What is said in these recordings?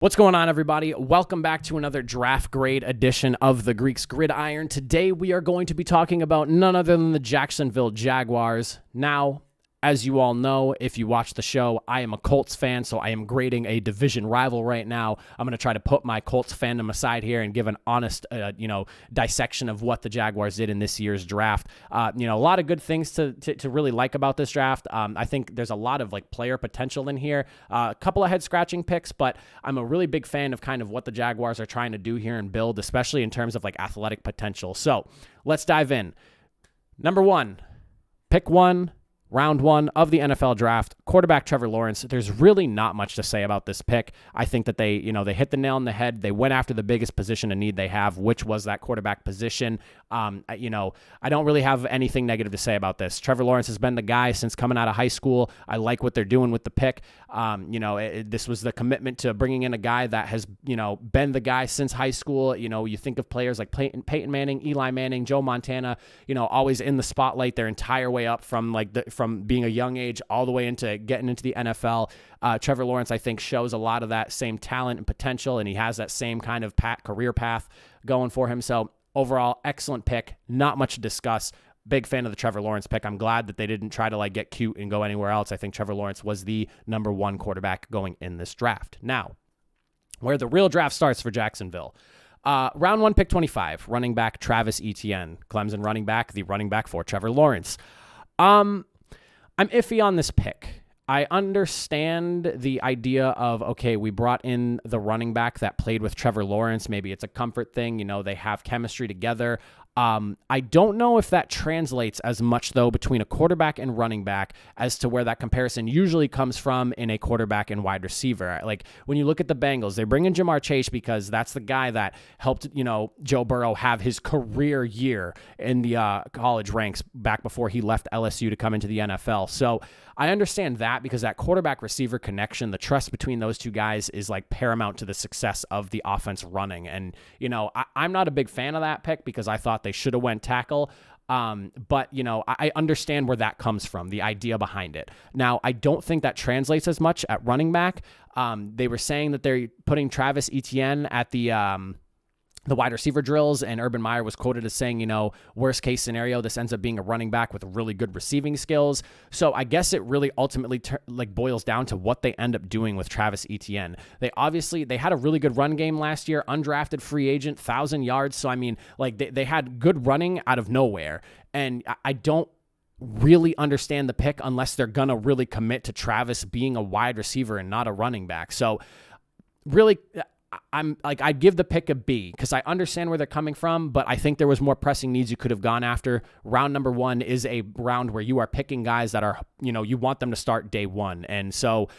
What's going on, everybody? Welcome back to another draft grade edition of the Greeks Gridiron. Today, we are going to be talking about none other than the Jacksonville Jaguars. Now, as you all know, if you watch the show, I am a Colts fan, so I am grading a division rival right now. I'm going to try to put my Colts fandom aside here and give an honest, dissection of what the Jaguars did in this year's draft. A lot of good things to really like about this draft. I think there's a lot of player potential in here. A couple of head-scratching picks, but I'm a really big fan of kind of what the Jaguars are trying to do here and build, especially in terms of athletic potential. So let's dive in. Number one, pick one. Round one of the NFL draft, quarterback Trevor Lawrence. There's really not much to say about this pick. I think that they hit the nail on the head. They went after the biggest position of need they have, which was that quarterback position. I don't really have anything negative to say about this. Trevor Lawrence has been the guy since coming out of high school. I like what they're doing with the pick. This was the commitment to bringing in a guy that has, been the guy since high school. You think of players like Peyton Manning, Eli Manning, Joe Montana, always in the spotlight their entire way up from being a young age all the way into getting into the NFL. Trevor Lawrence, I think, shows a lot of that same talent and potential, and he has that same kind of career path going for him. So overall, excellent pick. Not much to discuss. Big fan of the Trevor Lawrence pick. I'm glad that they didn't try to get cute and go anywhere else. I think Trevor Lawrence was the number one quarterback going in this draft. Now, where the real draft starts for Jacksonville. Round one, pick 25, running back Travis Etienne, Clemson running back, the running back for Trevor Lawrence. I'm iffy on this pick. I understand the idea of, okay, we brought in the running back that played with Trevor Lawrence. Maybe it's a comfort thing. They have chemistry together. I don't know if that translates as much, though, between a quarterback and running back as to where that comparison usually comes from in a quarterback and wide receiver. When you look at the Bengals, they bring in Jamar Chase because that's the guy that helped, Joe Burrow have his career year in the college ranks back before he left LSU to come into the NFL. So I understand that because that quarterback receiver connection, the trust between those two guys is paramount to the success of the offense running. And, I'm not a big fan of that pick because I thought they should have went tackle. But I understand where that comes from, the idea behind it. Now, I don't think that translates as much at running back. They were saying that they're putting Travis Etienne at the wide receiver drills, and Urban Meyer was quoted as saying, worst case scenario, this ends up being a running back with really good receiving skills. So I guess it really ultimately boils down to what they end up doing with Travis Etienne. They had a really good run game last year, undrafted free agent, 1,000 yards. So, they had good running out of nowhere. And I don't really understand the pick unless they're going to really commit to Travis being a wide receiver and not a running back. So really, I'd give the pick a B because I understand where they're coming from, but I think there was more pressing needs you could have gone after. Round number one is a round where you are picking guys that are, you want them to start day one. And so,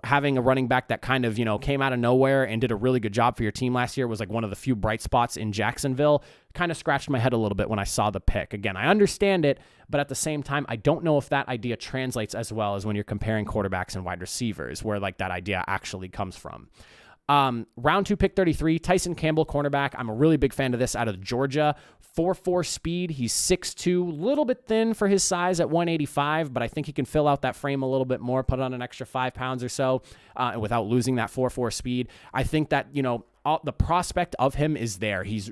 having a running back that kind of, came out of nowhere and did a really good job for your team last year was one of the few bright spots in Jacksonville. Kind of scratched my head a little bit when I saw the pick. Again, I understand it, but at the same time, I don't know if that idea translates as well as when you're comparing quarterbacks and wide receivers, where that idea actually comes from. Round two, pick 33, Tyson Campbell, cornerback. I'm a really big fan of this out of Georgia. 4.4 speed. He's 6'2", a little bit thin for his size at 185, but I think he can fill out that frame a little bit more, put on an extra 5 pounds or so without losing that 4.4 speed. I think that, the prospect of him is there. He's,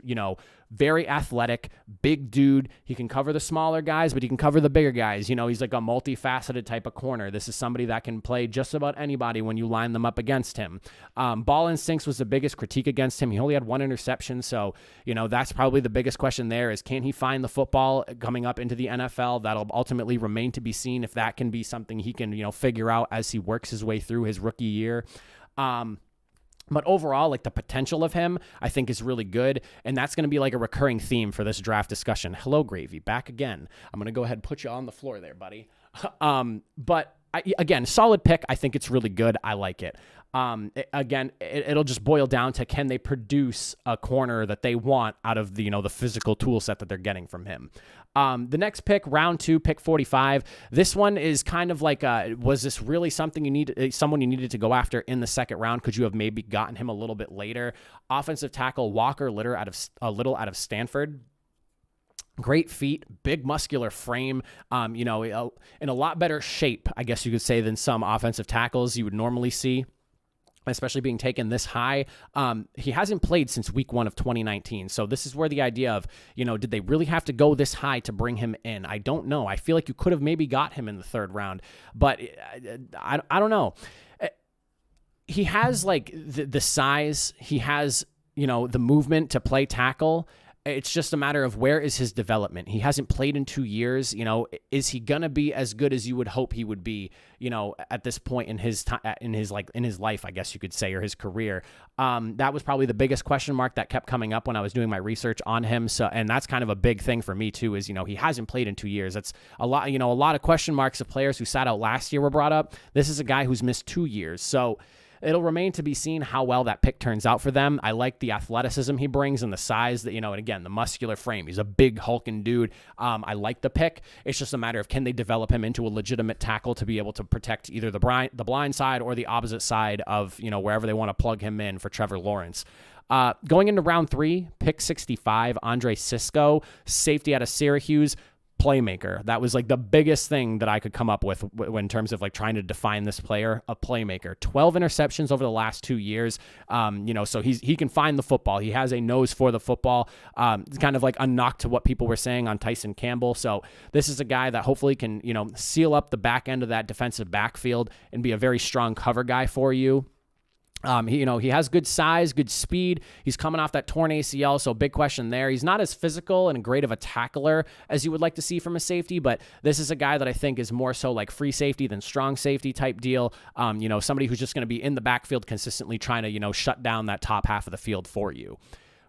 very athletic, big dude. He can cover the smaller guys, but he can cover the bigger guys. He's a multifaceted type of corner. This is somebody that can play just about anybody when you line them up against him. Ball instincts was the biggest critique against him. He only had 1 interception, so, that's probably the biggest question there is, can he find the football coming up into the NFL? That'll ultimately remain to be seen if that can be something he can, figure out as he works his way through his rookie year. But overall, the potential of him, I think, is really good. And that's going to be a recurring theme for this draft discussion. Hello, Gravy. Back again. I'm going to go ahead and put you on the floor there, buddy. Again, solid pick. I think it's really good. I like it. It'll just boil down to, can they produce a corner that they want out of the physical tool set that they're getting from him? The next pick, round two, pick 45. This one is kind of was this really something someone you needed to go after in the second round? Could you have maybe gotten him a little bit later? Offensive tackle Walker Little out of Stanford. Great feet, big muscular frame, in a lot better shape, I guess you could say, than some offensive tackles you would normally see. especially being taken this high. He hasn't played since week 1 of 2019. So this is where the idea of, did they really have to go this high to bring him in? I don't know. I feel like you could have maybe got him in the 3rd round, but I don't know. He has like the size, he has, the movement to play tackle. It's just a matter of where is his development. He hasn't played in 2 years. Is he going to be as good as you would hope he would be, at this point in his time, in his life, I guess you could say, or his career. That was probably the biggest question mark that kept coming up when I was doing my research on him. So, and that's kind of a big thing for me too, is, he hasn't played in 2 years. That's a lot, a lot of question marks of players who sat out last year were brought up. This is a guy who's missed 2 years. So it'll remain to be seen how well that pick turns out for them. I like the athleticism he brings and the size that, and again, the muscular frame. He's a big hulking dude. I like the pick. It's just a matter of, can they develop him into a legitimate tackle to be able to protect either the blind side or the opposite side of, wherever they want to plug him in for Trevor Lawrence. Going into round 3, pick 65, Andre Cisco, safety out of Syracuse. Playmaker. That was like the biggest thing that I could come up with in terms of like trying to define this player, a playmaker. 12 interceptions over the last 2 years. So he can find the football. He has a nose for the football. It's kind of like a knock to what people were saying on Tyson Campbell. So this is a guy that hopefully can, seal up the back end of that defensive backfield and be a very strong cover guy for you. He has good size, good speed. He's coming off that torn ACL, so big question there. He's not as physical and great of a tackler as you would like to see from a safety, but this is a guy that I think is more so like free safety than strong safety type deal. Somebody who's just going to be in the backfield consistently trying to, shut down that top half of the field for you.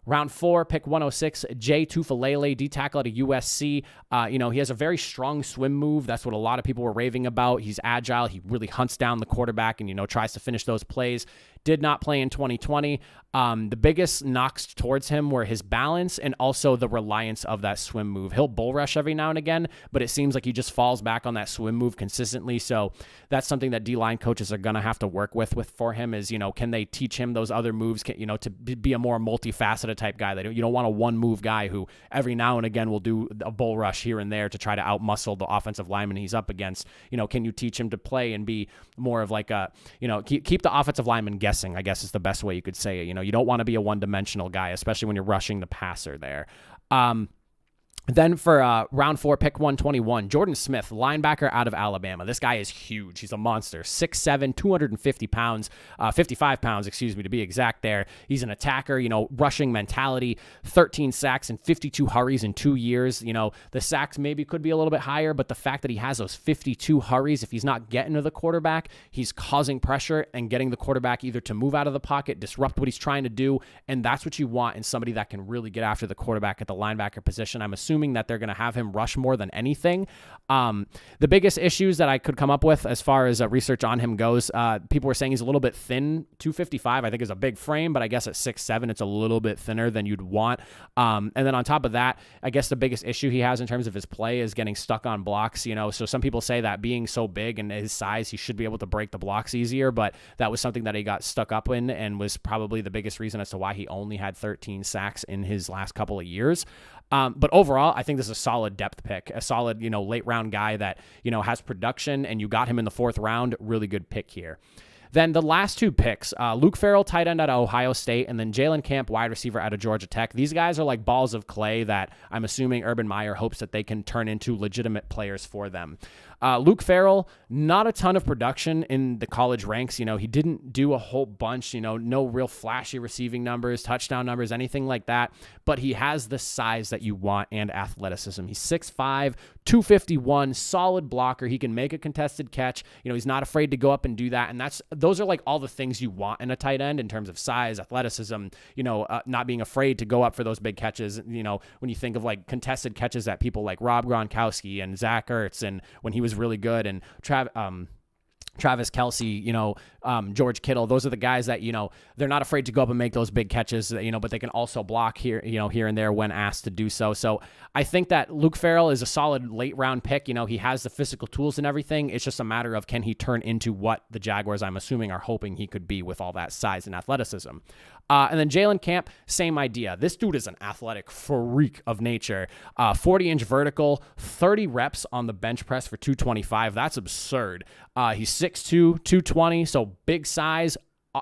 Round 4, pick 106, Jay Tufalele, D-tackle at a USC. He has a very strong swim move. That's what a lot of people were raving about. He's agile. He really hunts down the quarterback and, tries to finish those plays. Did not play in 2020. The biggest knocks towards him were his balance and also the reliance of that swim move. He'll bull rush every now and again, but it seems like he just falls back on that swim move consistently. So that's something that D-line coaches are going to have to work with for him is, can they teach him those other moves, to be a more multifaceted type guy. You don't want a one move guy who every now and again will do a bull rush here and there to try to outmuscle the offensive lineman he's up against. Can you teach him to play and be more of like a, keep the offensive lineman guessing, I guess is the best way you could say it. You don't want to be a one-dimensional guy, especially when you're rushing the passer there. Then for round 4, pick 121, Jordan Smith, linebacker out of Alabama. This guy is huge. He's a monster. 6'7", 250 pounds, 55 pounds, excuse me, to be exact there. He's an attacker, rushing mentality, 13 sacks and 52 hurries in 2 years. The sacks maybe could be a little bit higher, but the fact that he has those 52 hurries, if he's not getting to the quarterback, he's causing pressure and getting the quarterback either to move out of the pocket, disrupt what he's trying to do, and that's what you want in somebody that can really get after the quarterback at the linebacker position. I'm assuming that they're going to have him rush more than anything. The biggest issues that I could come up with as far as research on him goes, people were saying he's a little bit thin. 255, I think, is a big frame, but I guess at 6'7", it's a little bit thinner than you'd want. And then on top of that, I guess the biggest issue he has in terms of his play is getting stuck on blocks. So some people say that being so big and his size, he should be able to break the blocks easier, but that was something that he got stuck up in and was probably the biggest reason as to why he only had 13 sacks in his last couple of years. But overall, I think this is a solid depth pick, a solid, late round guy that, has production, and you got him in the 4th round. Really good pick here. Then the last 2 picks, Luke Farrell, tight end out of Ohio State, and then Jalen Camp, wide receiver out of Georgia Tech. These guys are like balls of clay that I'm assuming Urban Meyer hopes that they can turn into legitimate players for them. Luke Farrell, not a ton of production in the college ranks. He didn't do a whole bunch, no real flashy receiving numbers, touchdown numbers, anything like that. But he has the size that you want and athleticism. He's 6'5", 251, solid blocker. He can make a contested catch. He's not afraid to go up and do that. And those are like all the things you want in a tight end in terms of size, athleticism, not being afraid to go up for those big catches. When you think of like contested catches that people like Rob Gronkowski and Zach Ertz, and when he was really good, and Travis Kelce, George Kittle, those are the guys that, they're not afraid to go up and make those big catches, but they can also block here and there when asked to do so. So I think that Luke Farrell is a solid late round pick. He has the physical tools and everything. It's just a matter of, can he turn into what the Jaguars, I'm assuming, are hoping he could be with all that size and athleticism. And then Jalen Camp, same idea. This dude is an athletic freak of nature. 40-inch vertical, 30 reps on the bench press for 225. That's absurd. He's 6'2", 220, so big size,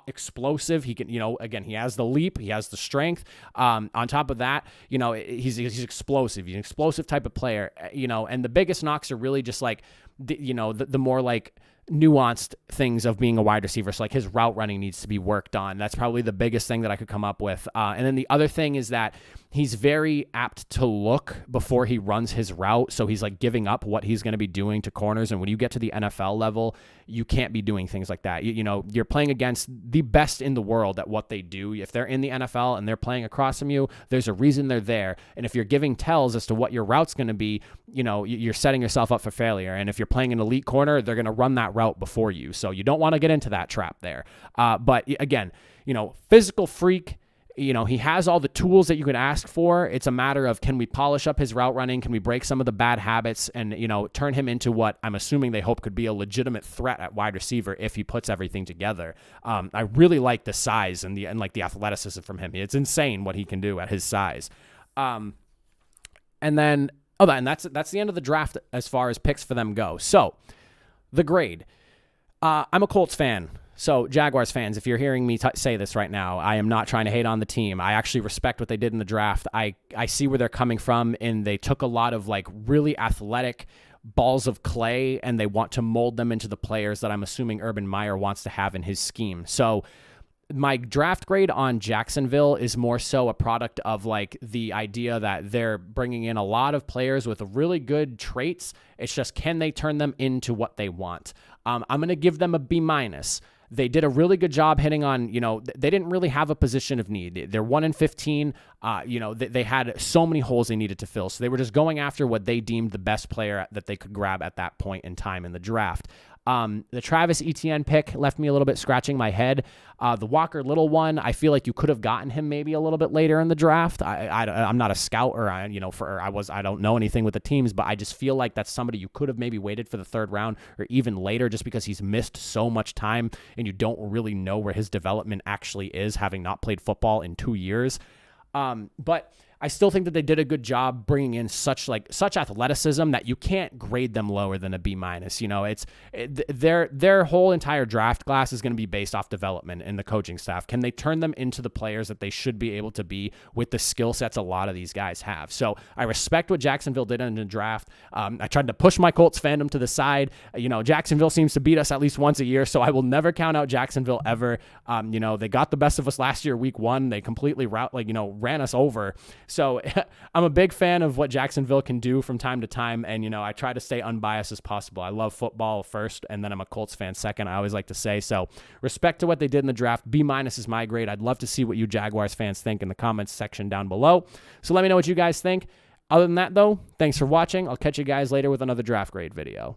explosive. He can, again, he has the leap, he has the strength. On top of that, he's explosive. He's an explosive type of player, and the biggest knocks are really just like, the more like nuanced things of being a wide receiver. So like his route running needs to be worked on. That's probably the biggest thing that I could come up with. And then the other thing is that he's very apt to look before he runs his route. So he's like giving up what he's going to be doing to corners. And when you get to the NFL level, you can't be doing things like that. You're playing against the best in the world at what they do. If they're in the NFL and they're playing across from you, there's a reason they're there. And if you're giving tells as to what your route's going to be, you're setting yourself up for failure. And if you're playing an elite corner, they're going to run that route before you. So you don't want to get into that trap there. But again, physical freak. He has all the tools that you could ask for. It's a matter of, can we polish up his route running? Can we break some of the bad habits and, turn him into what I'm assuming they hope could be a legitimate threat at wide receiver if he puts everything together. I really like the size and the athleticism from him. It's insane what he can do at his size. And that's the end of the draft as far as picks for them go. So the grade, I'm a Colts fan. So Jaguars fans, if you're hearing me say this right now, I am not trying to hate on the team. I actually respect what they did in the draft. I see where they're coming from, and they took a lot of like really athletic balls of clay, and they want to mold them into the players that I'm assuming Urban Meyer wants to have in his scheme. So my draft grade on Jacksonville is more so a product of like the idea that they're bringing in a lot of players with really good traits. It's just, can they turn them into what they want? I'm going to give them a B-. They did a really good job hitting on, they didn't really have a position of need. They're 1-15. They had so many holes they needed to fill. So they were just going after what they deemed the best player that they could grab at that point in time in the draft. The Travis Etienne pick left me a little bit scratching my head. The Walker Little one, I feel like you could have gotten him maybe a little bit later in the draft. I'm not a scout or I don't know anything with the teams, but I just feel like that's somebody you could have maybe waited for the third round or even later, just because he's missed so much time and you don't really know where his development actually is, having not played football in 2 years. But I still think that they did a good job bringing in such athleticism that you can't grade them lower than a B-. Their whole entire draft class is going to be based off development and the coaching staff. Can they turn them into the players that they should be able to be with the skill sets a lot of these guys have? So I respect what Jacksonville did in the draft. I tried to push my Colts fandom to the side. Jacksonville seems to beat us at least once a year, so I will never count out Jacksonville ever. They got the best of us last year, week 1. They completely ran us over. So I'm a big fan of what Jacksonville can do from time to time. And, I try to stay unbiased as possible. I love football first, and then I'm a Colts fan second, I always like to say. So respect to what they did in the draft. B- is my grade. I'd love to see what you Jaguars fans think in the comments section down below. So let me know what you guys think. Other than that, though, thanks for watching. I'll catch you guys later with another draft grade video.